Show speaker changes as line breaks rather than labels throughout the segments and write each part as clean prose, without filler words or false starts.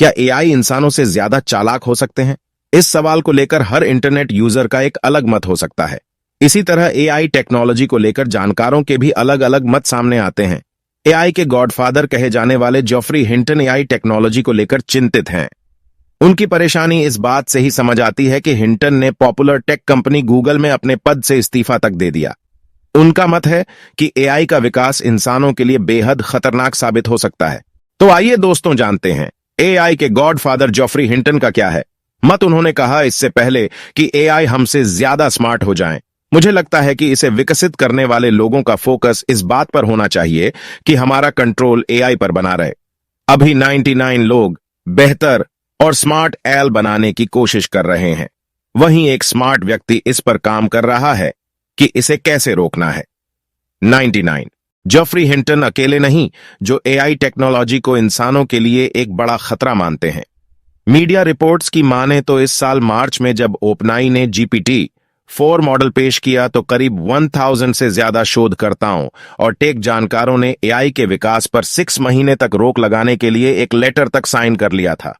क्या एआई इंसानों से ज्यादा चालाक हो सकते हैं? इस सवाल को लेकर हर इंटरनेट यूजर का एक अलग मत हो सकता है। इसी तरह एआई टेक्नोलॉजी को लेकर जानकारों के भी अलग अलग मत सामने आते हैं। एआई के गॉडफादर कहे जाने वाले जेफरी हिंटन एआई टेक्नोलॉजी को लेकर चिंतित हैं। उनकी परेशानी इस बात से ही समझ आती है कि हिंटन ने पॉपुलर टेक कंपनी गूगल में अपने पद से इस्तीफा तक दे दिया। उनका मत है कि एआई का विकास इंसानों के लिए बेहद खतरनाक साबित हो सकता है। तो आइए दोस्तों जानते हैं एआई के गॉडफादर जेफरी हिंटन का क्या है मत। उन्होंने कहा इससे पहले कि एआई हमसे ज्यादा स्मार्ट हो जाएं, मुझे लगता है कि इसे विकसित करने वाले लोगों का फोकस इस बात पर होना चाहिए कि हमारा कंट्रोल एआई पर बना रहे। अभी 99 लोग बेहतर और स्मार्ट एल बनाने की कोशिश कर रहे हैं, वहीं एक स्मार्ट व्यक्ति इस पर काम कर रहा है कि इसे कैसे रोकना है। 99 जेफरी हिंटन अकेले नहीं जो एआई टेक्नोलॉजी को इंसानों के लिए एक बड़ा खतरा मानते हैं। मीडिया रिपोर्ट्स की माने तो इस साल मार्च में जब ओपनआई ने GPT-4 मॉडल पेश किया तो करीब 1000 से ज्यादा शोधकर्ताओं और टेक जानकारों ने एआई के विकास पर 6 महीने तक रोक लगाने के लिए एक लेटर तक साइन कर लिया था।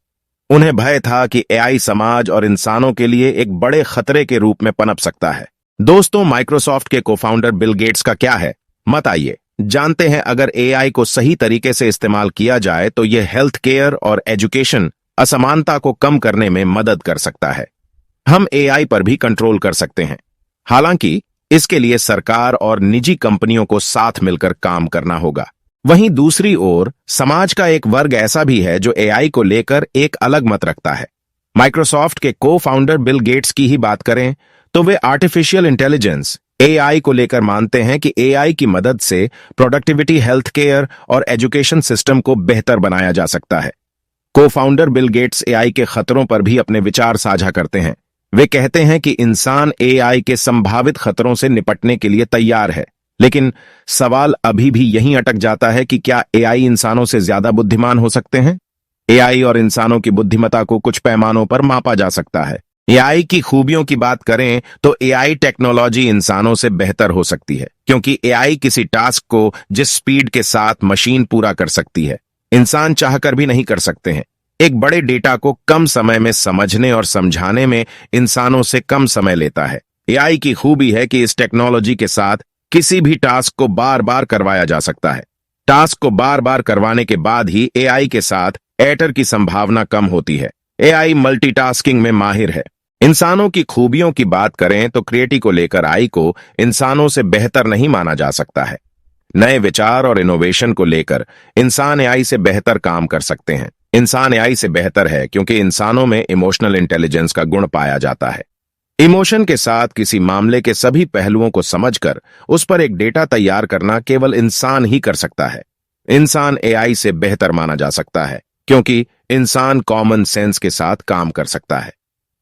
उन्हें भय था कि एआई समाज और इंसानों के लिए एक बड़े खतरे के रूप में पनप सकता है। दोस्तों, माइक्रोसॉफ्ट के कोफाउंडर बिल गेट्स का क्या है मत, आइए जानते हैं। अगर एआई को सही तरीके से इस्तेमाल किया जाए तो यह हेल्थ केयर और एजुकेशन असमानता को कम करने में मदद कर सकता है। हम एआई पर भी कंट्रोल कर सकते हैं, हालांकि इसके लिए सरकार और निजी कंपनियों को साथ मिलकर काम करना होगा। वहीं दूसरी ओर समाज का एक वर्ग ऐसा भी है जो एआई को लेकर एक अलग मत रखता है। माइक्रोसॉफ्ट के को फाउंडर बिल गेट्स की ही बात करें तो वे आर्टिफिशियल इंटेलिजेंस एआई को लेकर मानते हैं कि एआई की मदद से प्रोडक्टिविटी, हेल्थ केयर और एजुकेशन सिस्टम को बेहतर बनाया जा सकता है। को फाउंडर बिल गेट्स एआई के खतरों पर भी अपने विचार साझा करते हैं। वे कहते हैं कि इंसान एआई के संभावित खतरों से निपटने के लिए तैयार है, लेकिन सवाल अभी भी यहीं अटक जाता है कि क्या एआई इंसानों से ज्यादा बुद्धिमान हो सकते हैं? एआई और इंसानों की बुद्धिमत्ता को कुछ पैमानों पर मापा जा सकता है। एआई की खूबियों की बात करें तो एआई टेक्नोलॉजी इंसानों से बेहतर हो सकती है, क्योंकि एआई किसी टास्क को जिस स्पीड के साथ मशीन पूरा कर सकती है, इंसान चाहकर भी नहीं कर सकते हैं। एक बड़े डेटा को कम समय में समझने और समझाने में इंसानों से कम समय लेता है। एआई की खूबी है कि इस टेक्नोलॉजी के साथ किसी भी टास्क को बार बार करवाया जा सकता है। टास्क को बार बार करवाने के बाद ही एआई के साथ एरर की संभावना कम होती है। एआई मल्टीटास्किंग में माहिर है। इंसानों की खूबियों की बात करें तो क्रिएटिविटी को लेकर एआई को इंसानों से बेहतर नहीं माना जा सकता है। नए विचार और इनोवेशन को लेकर इंसान एआई से बेहतर काम कर सकते हैं। इंसान एआई से बेहतर है क्योंकि इंसानों में इमोशनल इंटेलिजेंस का गुण पाया जाता है। इमोशन के साथ किसी मामले के सभी पहलुओं को समझकर उस पर एक डेटा तैयार करना केवल इंसान ही कर सकता है। इंसान एआई से बेहतर माना जा सकता है क्योंकि इंसान कॉमन सेंस के साथ काम कर सकता है।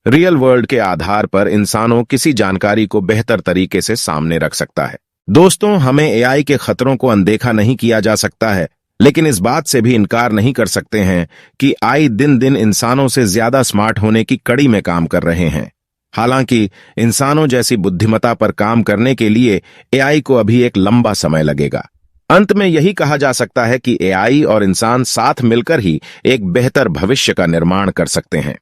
रियल वर्ल्ड के आधार पर इंसानों किसी जानकारी को बेहतर तरीके से सामने रख सकता है। दोस्तों, हमें एआई के खतरों को अनदेखा नहीं किया जा सकता है, लेकिन इस बात से भी इनकार नहीं कर सकते हैं कि एआई दिन दिन इंसानों से ज्यादा स्मार्ट होने की कड़ी में काम कर रहे हैं। हालांकि इंसानों जैसी बुद्धिमत्ता पर काम करने के लिए एआई को अभी एक लंबा समय लगेगा। अंत में यही कहा जा सकता है कि एआई और इंसान साथ मिलकर ही एक बेहतर भविष्य का निर्माण कर सकते हैं।